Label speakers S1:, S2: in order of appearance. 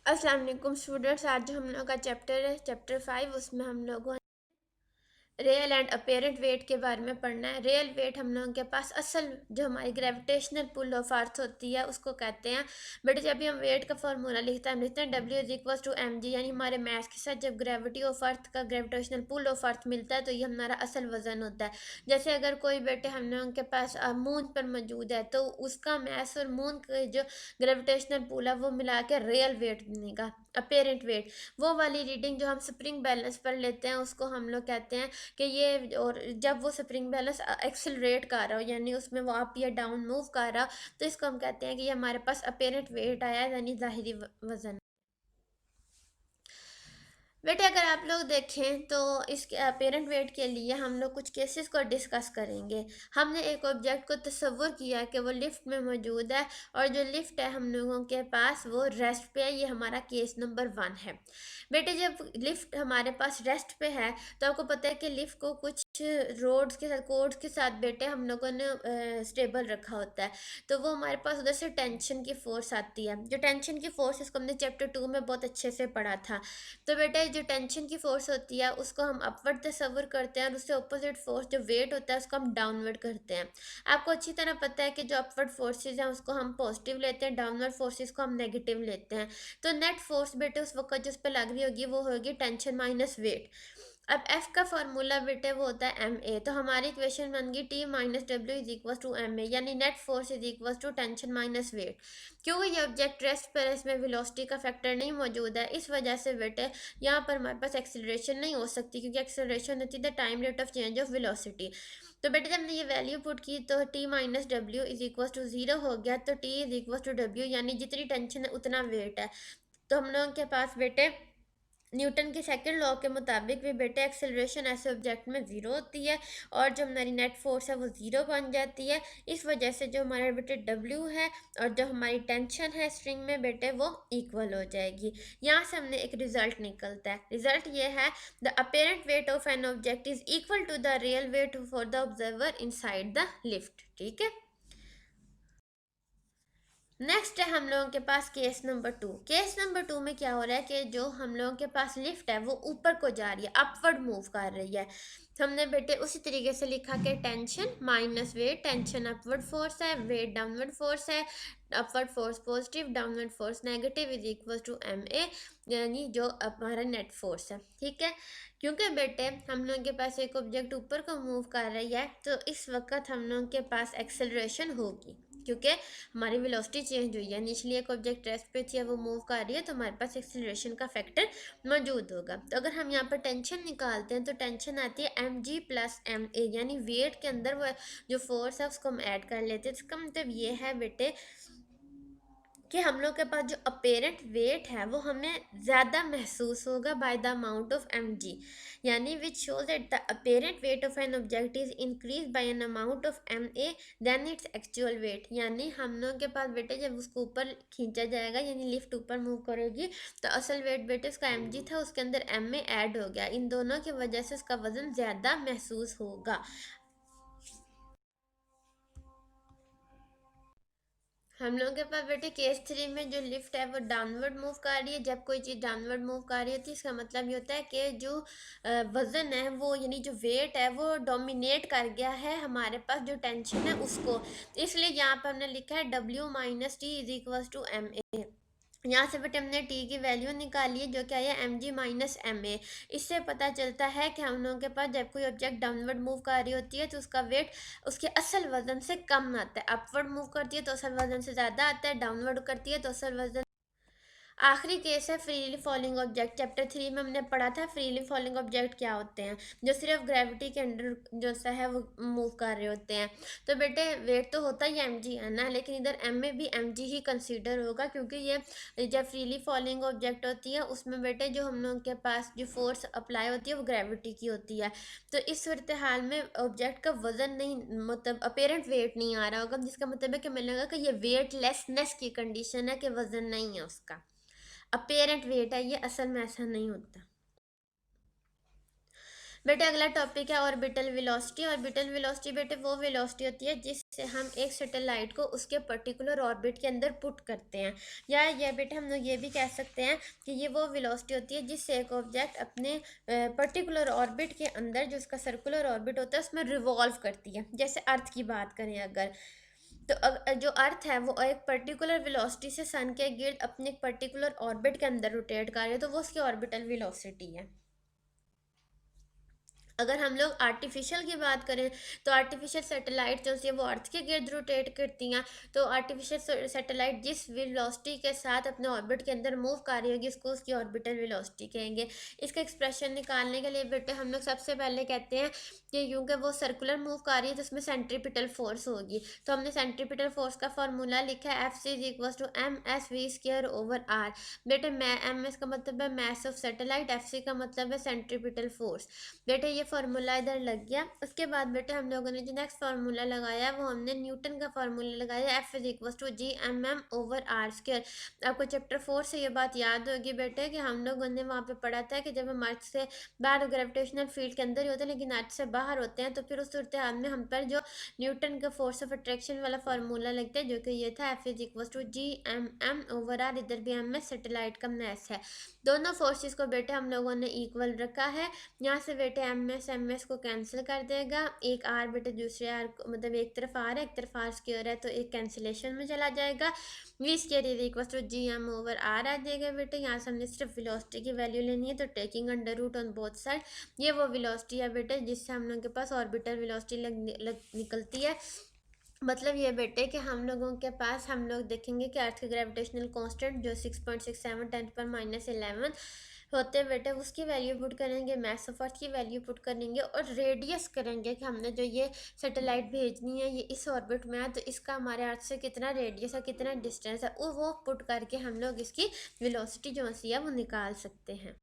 S1: अस्सलाम वालेकुम स्टूडेंट्स। आज जो हम लोग का चैप्टर है चैप्टर 5, उसमें हम लोगों रियल एंड अपेरेंट वेट के बारे में पढ़ना है। रियल वेट हम लोगों के पास असल जो हमारी ग्रेविटेशनल पुल ऑफ अर्थ होती है उसको कहते हैं। बट जब भी हम वेट का फॉर्मूला लिखते हैं हम लिखते हैं W=mg, यानी हमारे मैथ के साथ जब ग्रेविटी ऑफ अर्थ का ग्रेविटेशनल पुल ऑफ अर्थ मिलता है तो ये हमारा असल वजन होता है। जैसे अगर कोई बेटे हम लोगों के पास मून पर मौजूद है तो उसका मैथ और मून का जो ग्रेविटेशनल पुल है वो मिला के रियल वेट बनेगा, अपेरेंट वेट। वो वाली रीडिंग जो हम स्प्रिंग बैलेंस पर लेते हैं उसको हम लोग कहते हैं कि ये, और जब वो स्प्रिंग बैलेंस एक्सेलरेट कर रहा हो यानी उसमें वो अप या डाउन मूव कर रहा हो तो इसको हम कहते हैं कि ये हमारे पास अपेरेंट वेट आया यानी ज़ाहिरी वजन। बेटे अगर आप लोग देखें तो इसके अपेरेंट वेट के लिए हम लोग कुछ केसेस को डिस्कस करेंगे। हमने एक ऑब्जेक्ट को तस्वुर किया कि वो लिफ्ट में मौजूद है और जो लिफ्ट है हम लोगों के पास वो रेस्ट पे है। ये हमारा केस नंबर 1 है। बेटे जब लिफ्ट हमारे पास रेस्ट पे है तो आपको पता है कि लिफ्ट को कुछ रोड्स के साथ, कोड्स के साथ बेटे हम लोगों ने स्टेबल रखा होता है। तो वो हमारे पास उधर से टेंशन की फोर्स आती है। जो टेंशन की फोर्स इसको हमने चैप्टर 2 में बहुत अच्छे से पढ़ा था। तो बेटा जो टेंशन की फोर्स होती है उसको हम अपवर्ड तस्वर करते हैं और उससे ऑपोजिट फोर्स जो वेट होता है उसको हम डाउनवर्ड करते हैं। आपको अच्छी तरह पता है कि जो अपवर्ड फोर्सेस हैं उसको हम पॉजिटिव लेते हैं, डाउनवर्ड फोर्सेस को हम नेगेटिव लेते हैं। तो नेट फोर्स बेटे उस वक्त जो उस पर लग रही होगी वो होगी टेंशन माइनस वेट। अब एफ का फॉर्मूला बेटे वो होता है एम ए। तो हमारी इक्वेशन बन गई T minus W is equal to M A, यानी net force is equal to tension minus weight. क्योंकि ये ऑब्जेक्ट रेस्ट पर है, इसमें वेलोसिटी का फैक्टर नहीं मौजूद है, इस वजह से बेटे यहाँ पर हमारे पास एक्सेलरेशन नहीं हो सकती, क्योंकि एक्सेलरेशन होती है the time rate of change of velocity. तो बेटे जब हमने ये वैल्यू पुट की तो T minus W is equal to 0 हो गया। तो T is equal to W, यानी जितनी टेंशन है उतना वेट है। तो हम लोगों के पास बेटे न्यूटन के सेकंड लॉ के मुताबिक भी बेटे एक्सेलरेशन ऐसे ऑब्जेक्ट में ज़ीरो होती है और जो हमारी नेट फोर्स है वो ज़ीरो बन जाती है। इस वजह से जो हमारे बेटे डब्ल्यू है और जो हमारी टेंशन है स्ट्रिंग में बेटे वो इक्वल हो जाएगी। यहाँ से हमने एक रिजल्ट निकलता है। रिजल्ट ये है the apparent weight of an object is equal to the real weight for the observer inside the lift. ठीक है। नेक्स्ट है हम लोगों के पास केस नंबर 2। केस नंबर 2 में क्या हो रहा है कि जो हम लोगों के पास लिफ्ट है वो ऊपर को जा रही है, अपवर्ड मूव कर रही है। तो हमने बेटे उसी तरीके से लिखा कि tension minus weight, tension upward force है, वेट डाउनवर्ड फोर्स है, upward force positive, downward force negative is equal to M A, यानी जो हमारा नेट फोर्स है। ठीक है। क्योंकि बेटे हम लोगों के पास एक ऑब्जेक्ट ऊपर को मूव कर रही है तो इस वक्त हम लोगों के पास एक्सेलरेशन होगी, क्योंकि हमारी वेलोसिटी चेंज हुई है। इनिशियली एक ऑब्जेक्ट रेस्ट पे थी, वो मूव कर रही है तो हमारे पास एक्सेलरेशन का फैक्टर मौजूद होगा। तो अगर हम यहाँ पर टेंशन निकालते हैं तो टेंशन आती है M G plus M A, यानी वेट के अंदर वो जो फोर्स है उसको हम ऐड कर लेते हैं। इसका मतलब ये है बेटे कि हम लोग के पास जो अपेरेंट वेट है वो हमें ज़्यादा महसूस होगा by the amount of M G, यानी which shows that the apparent weight of an object is increase by an amount of M A then its actual weight. यानी हम लोग के पास बेटे जब उसको ऊपर खींचा जाएगा यानी लिफ्ट ऊपर मूव करेगी तो असल वेट बेटे उसका एम जी था, उसके अंदर एम ए ऐड हो गया। इन दोनों की वजह से उसका वजन ज़्यादा महसूस होगा। हम लोगों के पास बेटे केस 3 में जो लिफ्ट है वो डाउनवर्ड मूव कर रही है। जब कोई चीज़ डाउनवर्ड मूव कर रही होती है इसका मतलब ये होता है कि जो वज़न है वो, यानी जो वेट है वो डोमिनेट कर गया है हमारे पास जो टेंशन है उसको। इसलिए यहाँ पर हमने लिखा है W minus T is equal to M A. यहाँ से बेटे हमने टी की वैल्यू निकाली है जो क्या है M G minus M A. इससे पता चलता है कि हम लोगों के पास जब कोई ऑब्जेक्ट डाउनवर्ड मूव कर रही होती है तो उसका वेट उसके असल वजन से कम आता है। अपवर्ड मूव करती है तो असल वजन से ज़्यादा आता है, डाउनवर्ड करती है तो असल वजन। आखिरी केस है फ्रीली फॉलिंग ऑब्जेक्ट। चैप्टर 3 में हमने पढ़ा था फ्रीली फॉलिंग ऑब्जेक्ट क्या होते हैं, जो सिर्फ ग्रेविटी के अंडर जो सा है वो मूव कर रहे होते हैं। तो बेटे वेट तो होता ही एम जी है ना, लेकिन इधर एम में भी एम जी ही कंसीडर होगा, क्योंकि ये जब फ्रीली फॉलिंग ऑब्जेक्ट होती है उसमें बेटे जो हम लोगों के पास जो फोर्स अप्लाई होती है वो ग्रेविटी की होती है। तो इस सूरत हाल में ऑब्जेक्ट का वजन नहीं, मतलब अपेरेंट वेट नहीं आ रहा होगा, जिसका मतलब है कि मिलेगा कि ये वेटलेसनेस की कंडीशन है कि वजन नहीं है उसका, अपेरेंट वेट है ये, असल में ऐसा नहीं होता। बेटे अगला टॉपिक है ऑर्बिटल वेलोसिटी। ऑर्बिटल वेलोसिटी बेटे वो वेलोसिटी होती है जिससे हम एक सैटेलाइट को उसके पर्टिकुलर ऑर्बिट के अंदर पुट करते हैं, या ये बेटे हम लोग ये भी कह सकते हैं कि ये वो वेलोसिटी होती है जिससे एक ऑब्जेक्ट अपने पर्टिकुलर ऑर्बिट के अंदर, जो उसका सर्कुलर ऑर्बिट होता है, उसमें रिवॉल्व करती है। जैसे अर्थ की बात करें अगर, तो जो अर्थ है वो एक पर्टिकुलर वेलोसिटी से सन के गिर्द अपने एक पर्टिकुलर ऑर्बिट के अंदर रोटेट कर रही है, तो वो उसकी ऑर्बिटल वेलोसिटी है। अगर हम लोग आर्टिफिशियल की बात करें तो आर्टिफिशियल सैटेलाइट जो है वो अर्थ के गिर्द रोटेट करती हैं। तो आर्टिफिशियल सैटेलाइट जिस वेलोसिटी के साथ अपने ऑर्बिट के अंदर मूव कर रही होगी उसको उसकी ऑर्बिटल वेलोसिटी कहेंगे। इसका एक्सप्रेशन निकालने के लिए बेटे हम लोग सबसे पहले कहते हैं कि क्योंकि वो सर्कुलर मूव कर रही है तो उसमें सेंट्रीपिटल फोर्स होगी, तो हमने सेंट्रीपिटल फोर्स का फॉर्मूला लिखा है F C is equal to M S V square over R. बेटे एम एस का मतलब है mass of satellite, F C का मतलब है सेंट्रीपिटल फोर्स। बेटे ये फार्मूला इधर लग गया। उसके बाद बेटे हम लोगों ने जो नेक्स्ट फार्मूला लगाया वो हमने न्यूटन का फार्मूला लगाया F is equal to G M M over R square. आपको चैप्टर 4 से ये बात याद होगी बेटे कि हम लोगों ने वहाँ पे पढ़ा था कि जब हम अर्थ से बाहर ग्रेविटेशनल फील्ड के अंदर ही होते हैं लेकिन अर्थ से बाहर होते हैं, तो फिर उस सूरत हाल में हम पर जो न्यूटन का फोर्स ऑफ अट्रैक्शन वाला फार्मूला लगता है, जो कि ये था F is equal to G M M over R. इधर भी एम एस सैटेलाइट का मैस है। दोनों फोर्सेस को बेटे हम लोगों ने इक्वल रखा है। यहाँ से बेटे एम एस को कैंसिल कर देगा, एक आर बेटे दूसरे आर को, मतलब एक तरफ आर है एक तरफ आर स्क्वायर है, तो एक कैंसिलेशन में चला जाएगा। V square is equal to G M over R आ जाएगा बेटे। यहाँ से हमने सिर्फ वेलोसिटी की वैल्यू लेनी है, तो taking under root on both side, ये वो वेलोसिटी है बेटे जिससे हम लोगों के पास ऑर्बिटल वेलोसिटी निकलती है। मतलब ये बेटे कि हम लोगों के पास, हम लोग देखेंगे कि अर्थ के ग्रेविटेशनल कांस्टेंट जो 6.67 10⁻11 होते हैं बेटे, उसकी वैल्यू पुट करेंगे, मैस ऑफ अर्थ की वैल्यू पुट करेंगे, और रेडियस करेंगे कि हमने जो ये सैटेलाइट भेजनी है ये इस ऑर्बिट में है, तो इसका हमारे अर्थ से कितना रेडियस है, कितना डिस्टेंस है, वो पुट करके हम लोग इसकी वेलोसिटी जो सी है वो निकाल सकते हैं।